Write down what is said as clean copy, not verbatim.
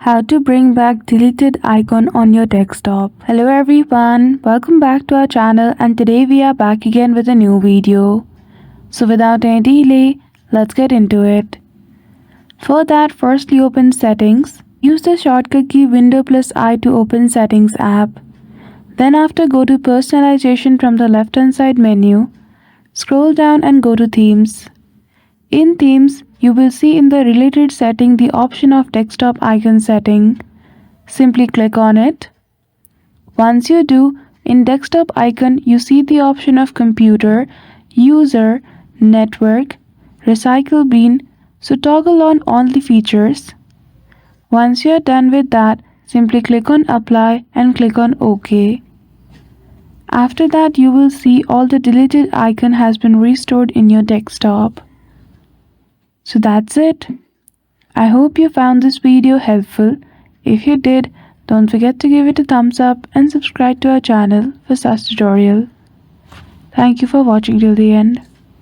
How to bring back deleted icon on your desktop. Hello everyone, welcome back to our channel and today we are back again with a new video. So without any delay, let's get into it. For that, firstly open settings. Use the shortcut key Window plus I to open settings app. Then after go to personalization from the left hand side menu. Scroll down and go to themes. In themes, you will see in the related setting the option of desktop icon setting. Simply click on it. Once you do, in desktop icon you see the option of computer, user, network, recycle bin, so toggle on all the features. Once you are done with that, simply click on apply and click on OK. After that you will see all the deleted icon has been restored in your desktop. So that's it. I hope you found this video helpful. If you did, don't forget to give it a thumbs up and subscribe to our channel for such tutorial. Thank you for watching till the end.